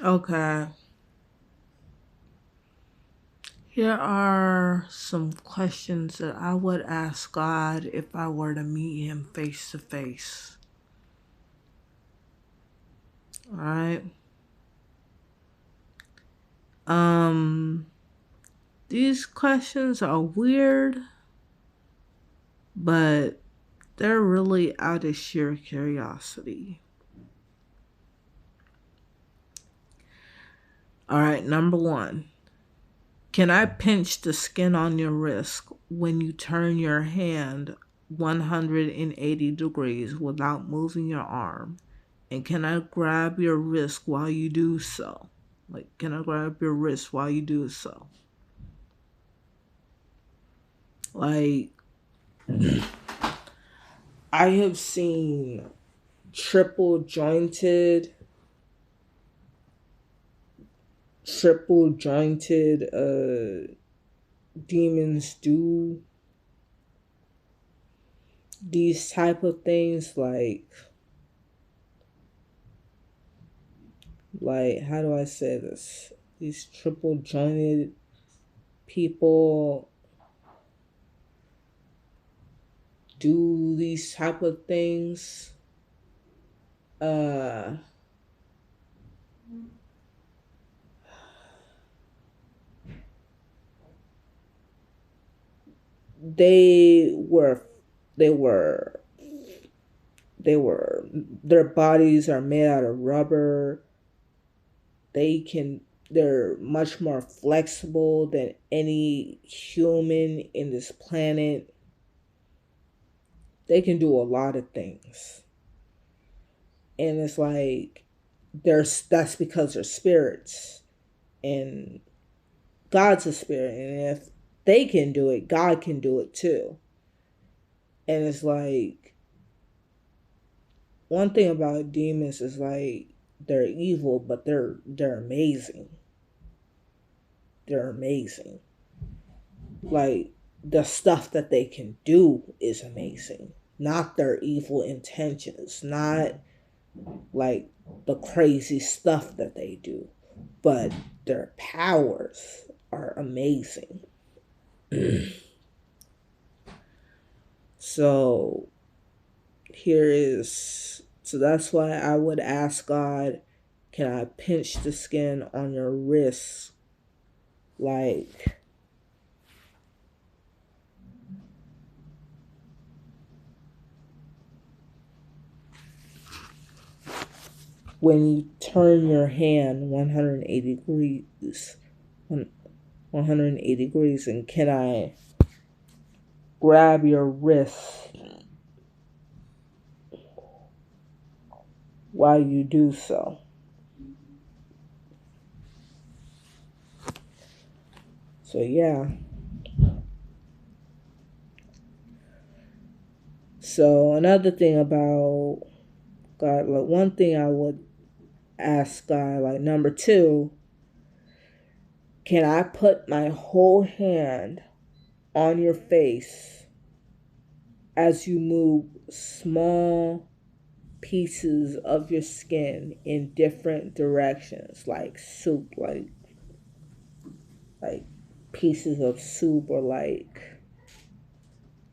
Okay. Here are some questions that I would ask God if I were to meet him face to face. All right. Um these questions are weird, but they're really out of sheer curiosity. All right, number 1. Can I pinch the skin on your wrist when you turn your hand 180 degrees without moving your arm? And can I grab your wrist while you do so? Like, can I grab your wrist while you do so? Like, I have seen triple jointed, triple jointed demons do these type of things. Like how do I say this? These triple jointed people do these type of things. Uh, they were, they were, they were. Their bodies are made out of rubber. They can. They're much more flexible than any human in this planet. They can do a lot of things, and it's like there's that's because they're spirits, and God's a spirit, and if they can do it, God can do it too. And it's like one thing about demons is like they're evil, but they're amazing. They're amazing. Like the stuff that they can do is amazing. Not their evil intentions, not like the crazy stuff that they do, but their powers are amazing. So here is so that's why I would ask God, can I pinch the skin on your wrists like when you turn your hand 180 degrees 180 degrees, and can I grab your wrist while you do so? So yeah. So another thing about God, like one thing I would ask God, like number 2, can I put my whole hand on your face as you move small pieces of your skin in different directions, like soup, like pieces of soup, or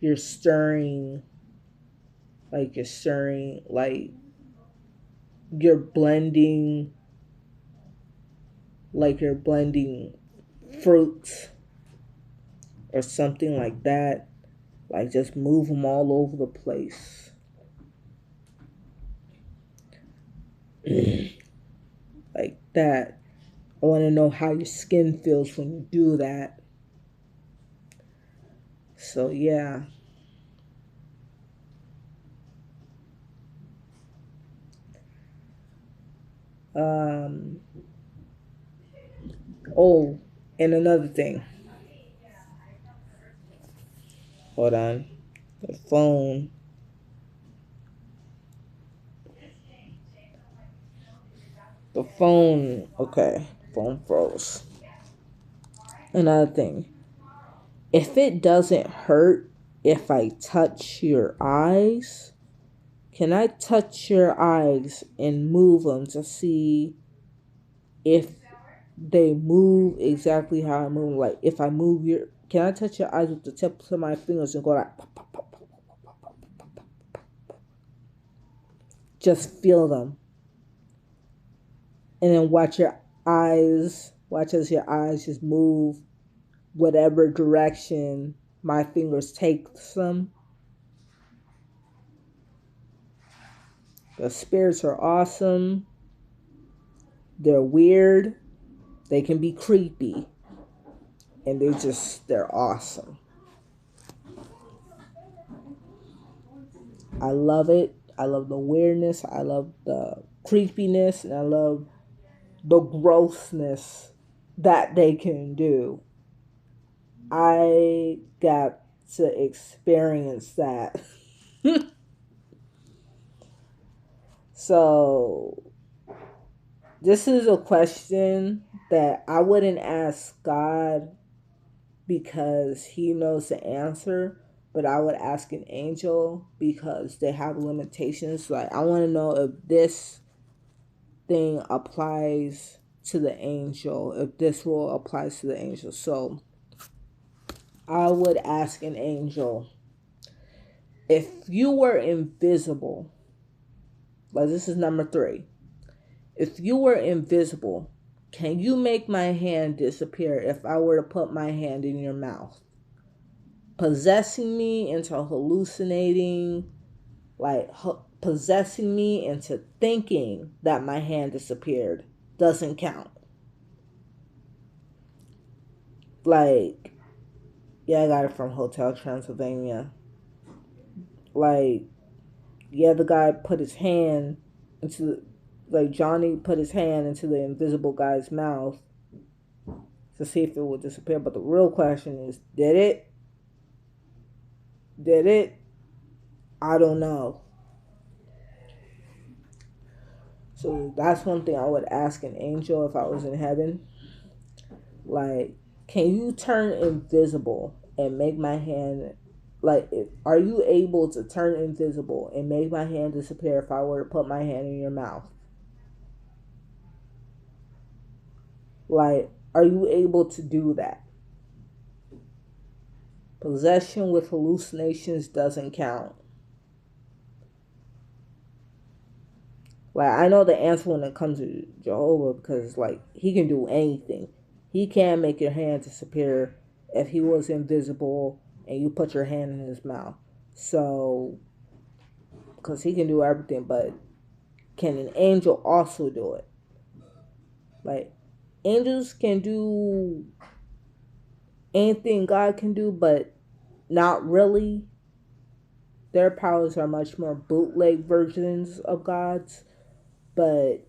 you're stirring, you're stirring, you're blending, you're blending fruits or something like that. Like just move them all over the place. Like that. I want to know how your skin feels when you do that. So yeah. Um oh, and another thing. Hold on. The phone. The phone. Okay. Phone froze. Another thing. If it doesn't hurt if I touch your eyes, can I touch your eyes and move them to see if they move exactly how I move. Like if I move your, can I touch your eyes with the tips of my fingers and go like, pop, pop, pop, pop, pop, pop, pop, pop, pop. Just feel them, and then watch your eyes. Watch as your eyes just move whatever direction my fingers take them. The spirits are awesome. They're weird. They can be creepy. And they're awesome. I love it. I love the weirdness. I love the creepiness. And I love the grossness that they can do. I got to experience that. So, this is a question that I wouldn't ask God because he knows the answer, but I would ask an angel because they have limitations. Like, I want to know if this thing applies to the angel, if this rule applies to the angel. So, I would ask an angel, if you were invisible, like this is number 3. If you were invisible, can you make my hand disappear if I were to put my hand in your mouth? Possessing me into hallucinating, like possessing me into thinking that my hand disappeared doesn't count. Like, yeah, I got it from Hotel Transylvania. Like, yeah, the guy put his hand into, like, Johnny put his hand into the invisible guy's mouth to see if it would disappear. But the real question is, did it? Did it? I don't know. So that's one thing I would ask an angel if I was in heaven. Like, can you turn invisible and make my hand, like, are you able to turn invisible and make my hand disappear if I were to put my hand in your mouth? Like, are you able to do that? Possession with hallucinations doesn't count. Like, I know the answer when it comes to Jehovah because, like, he can do anything. He can make your hand disappear if he was invisible and you put your hand in his mouth. So, because he can do everything, but can an angel also do it? Like, angels can do anything God can do, but not really. Their powers are much more bootleg versions of God's. But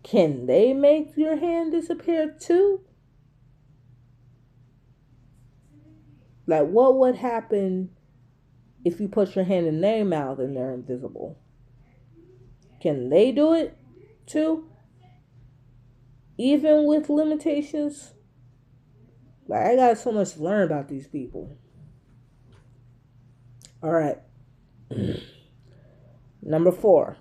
can they make your hand disappear too? Like, what would happen if you put your hand in their mouth and they're invisible? Can they do it too? Even with limitations? Like, I got so much to learn about these people. All right. Number 4.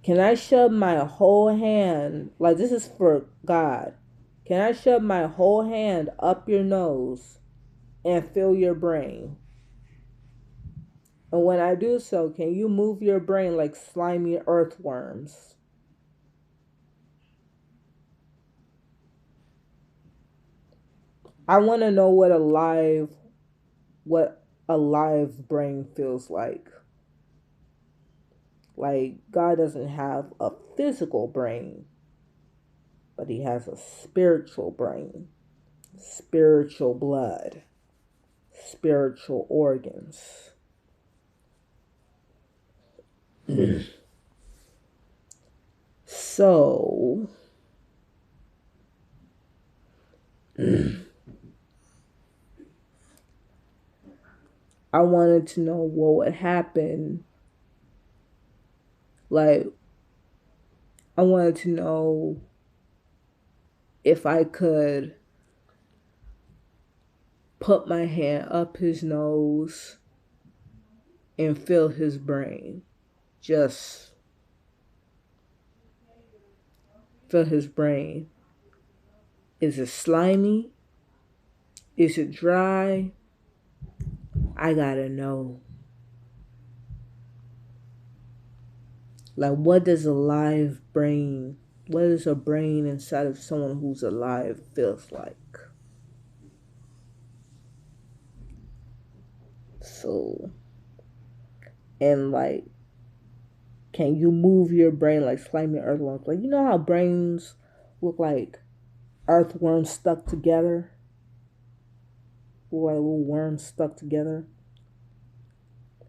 Can I shove my whole hand, like this is for God, can I shove my whole hand up your nose and fill your brain? And when I do so, can you move your brain like slimy earthworms? I want to know what a live brain feels like. Like, God doesn't have a physical brain, but he has a spiritual brain, spiritual blood, spiritual organs. So, I wanted to know what would happen. Like, I wanted to know if I could put my hand up his nose and feel his brain. Just feel his brain. Is it slimy? Is it dry? I gotta know. Like, what does a live brain, what does a brain inside of someone who's alive feels like? So, and like, can you move your brain like slimy earthworms? Like, you know how brains look like earthworms stuck together? Or like little worms stuck together?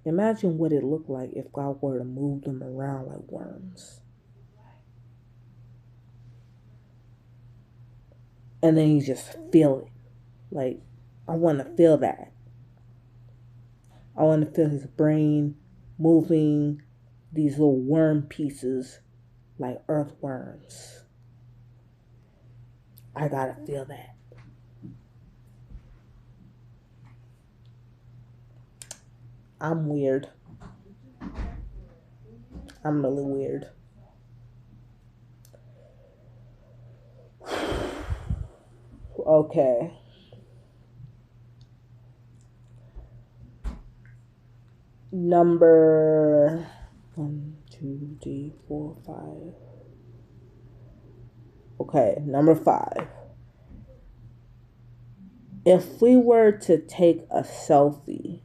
Imagine what it looked like if God were to move them around like worms. And then you just feel it. Like, I want to feel that. I want to feel his brain moving these little worm pieces like earthworms. I gotta feel that. I'm weird. I'm really weird. Okay. Number 1, 2, 3, 4, 5. Okay, number 5. If we were to take a selfie,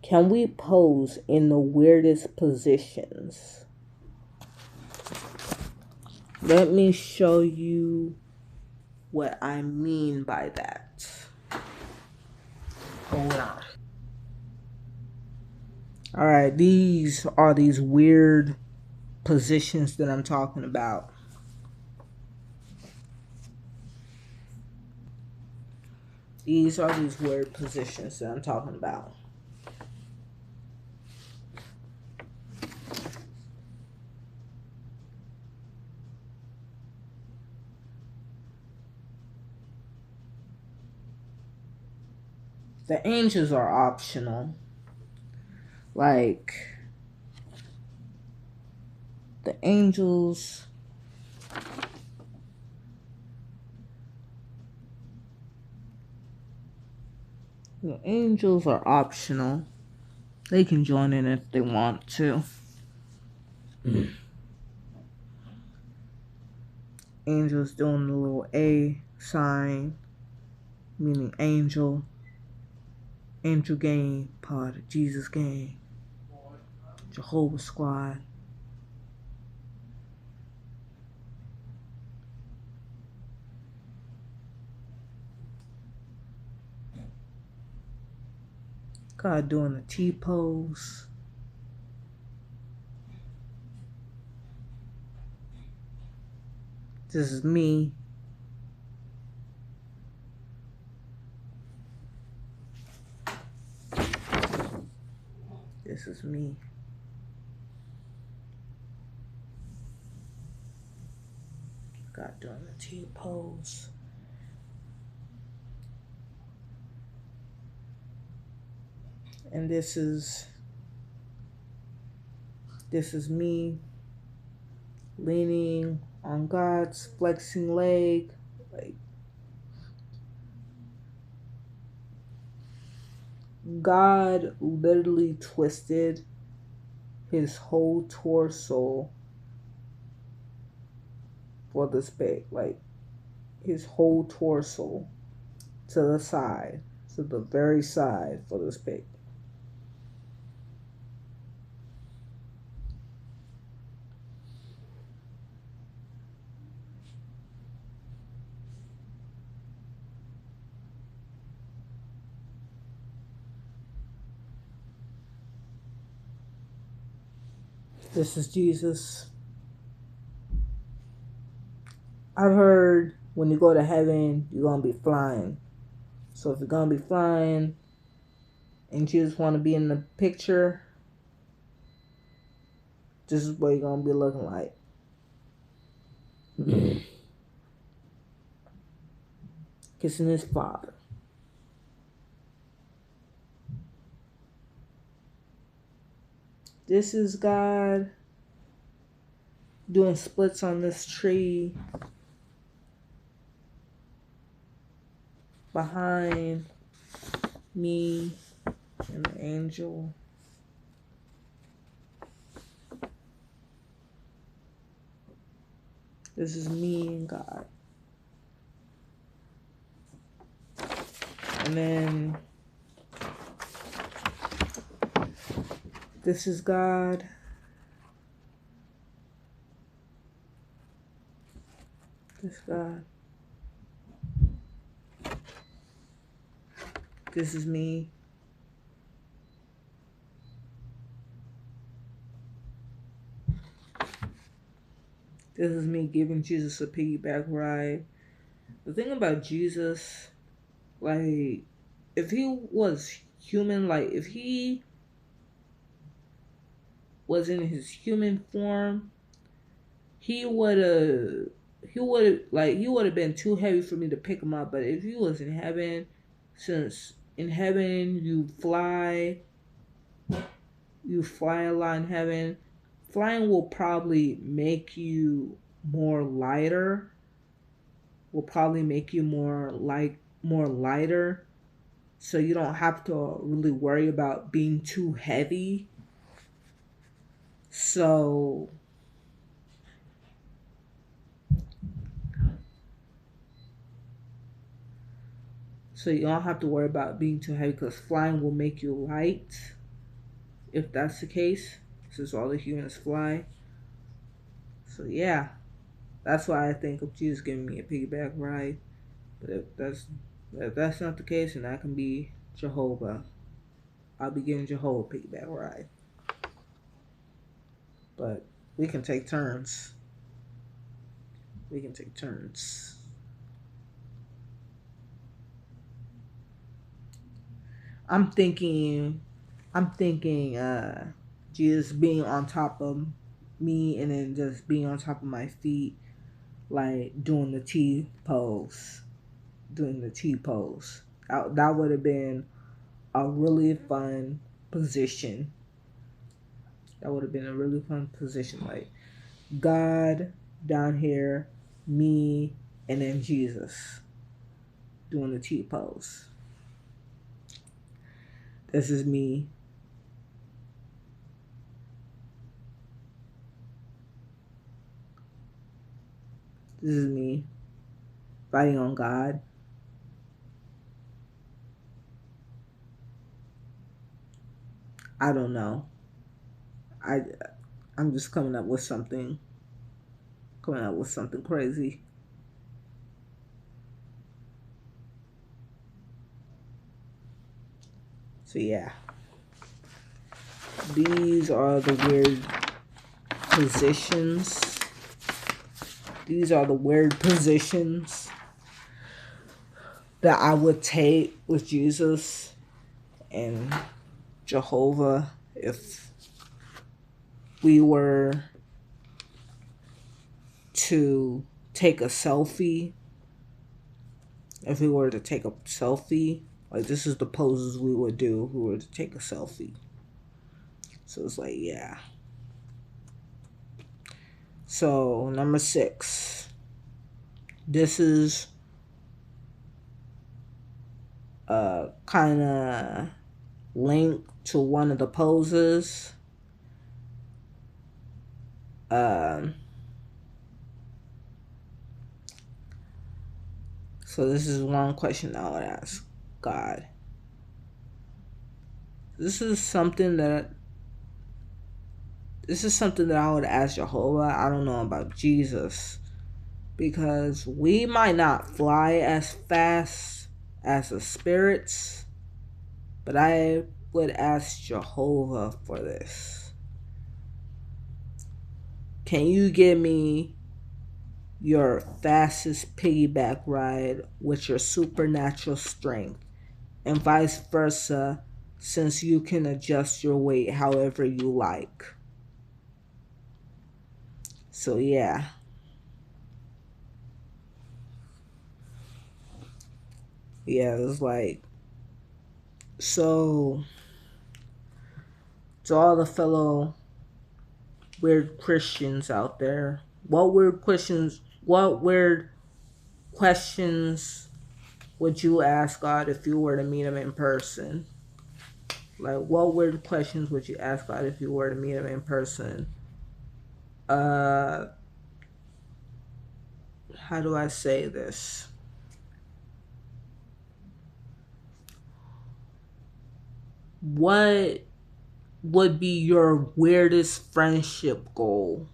can we pose in the weirdest positions? Let me show you what I mean by that. Hold on. Alright, these are these weird positions that I'm talking about. These are these weird positions that I'm talking about. The angels are optional. Like, the angels, are optional. They can join in if they want to. Angels doing the little A sign, meaning angel. Angel gang, part of Jesus gang, Jehovah squad. God doing the T-pose. This is me. This is me. God doing the T-pose. And this is me leaning on God's flexing leg. Like, God literally twisted his whole torso for this big. Like, his whole torso to the side, to the very side for this big. This is Jesus. I've heard when you go to heaven, you're going to be flying. So if you're going to be flying and you just want to be in the picture, this is what you're going to be looking like. Kissing his father. This is God doing splits on this tree behind me and the angel. This is me and God. And then this is God. This God. This is me. This is me giving Jesus a piggyback ride. The thing about Jesus, like, if he was human, like, if he was in his human form, he would have been too heavy for me to pick him up. But if he was in heaven, since in heaven you fly a lot in heaven, flying will probably make you more lighter. Will probably make you more lighter, so you don't have to really worry about being too heavy. So you don't have to worry about being too heavy, because flying will make you light. If that's the case, since all the humans fly. So yeah, that's why I think of Jesus giving me a piggyback ride. But if that's not the case, then I can be Jehovah. I'll be giving Jehovah a piggyback ride. But we can take turns. I'm thinking Jesus being on top of me and then just being on top of my feet, like doing the T pose. That would have been a really fun position. Like God down here, me, and then Jesus doing the T pose. This is me. This is me fighting on God. I don't know. I'm just coming up with something crazy. So yeah. These are the weird positions. That I would take with Jesus and Jehovah if we were to take a selfie. Like this is the poses we would do if we were to take a selfie. So it's like, yeah. So number 6. This is kind of linked to one of the poses. So this is one question I would ask God. This is something that I would ask Jehovah. I don't know about Jesus, because we might not fly as fast as the spirits, but I would ask Jehovah for this. Can you give me your fastest piggyback ride with your supernatural strength, and vice versa, since you can adjust your weight however you like? So yeah. Yeah, it's like, so to all the fellow weird Christians out there. What weird questions would you ask God if you were to meet him in person? Like, what weird questions would you ask God if you were to meet him in person? How do I say this? What would be your weirdest friendship goal?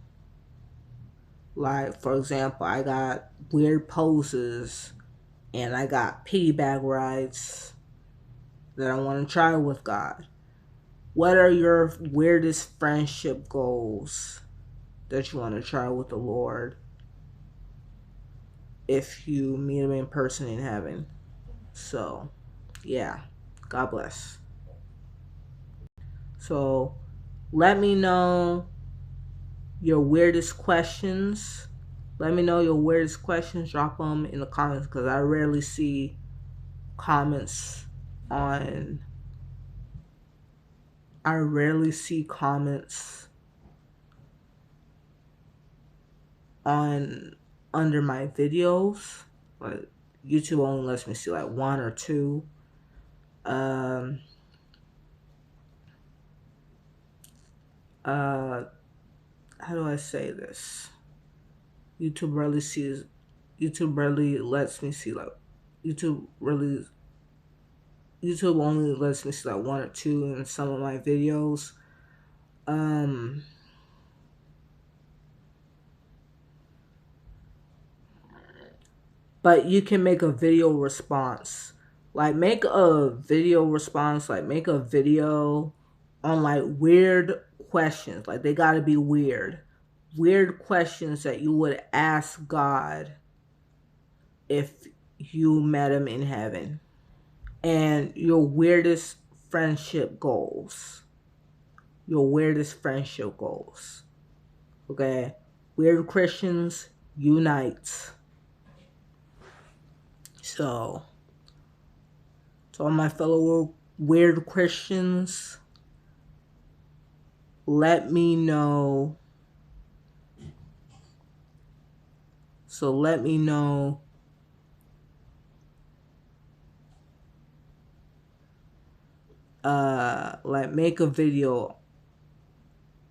Like, for example, I got weird poses and I got piggyback rides that I want to try with God. What are your weirdest friendship goals that you want to try with the Lord if you meet him in person in heaven? So, yeah, God bless. So, let me know your weirdest questions. Let me know your weirdest questions. Drop them in the comments because I rarely see comments on. I rarely see comments on under my videos. Like, YouTube only lets me see like one or two. How do I say this? YouTube rarely lets me see like YouTube only lets me see like one or two in some of my videos. But you can make a video response. Like, make a video response, like make a video on like weird questions. Like, they gotta be weird. Weird questions that you would ask God if you met him in heaven. And your weirdest friendship goals. Your weirdest friendship goals. Okay? Weird Christians unite. So, to all my fellow weird Christians, let me know. So let me know like, make a video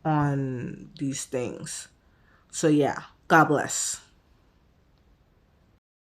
on these things. So yeah, God bless.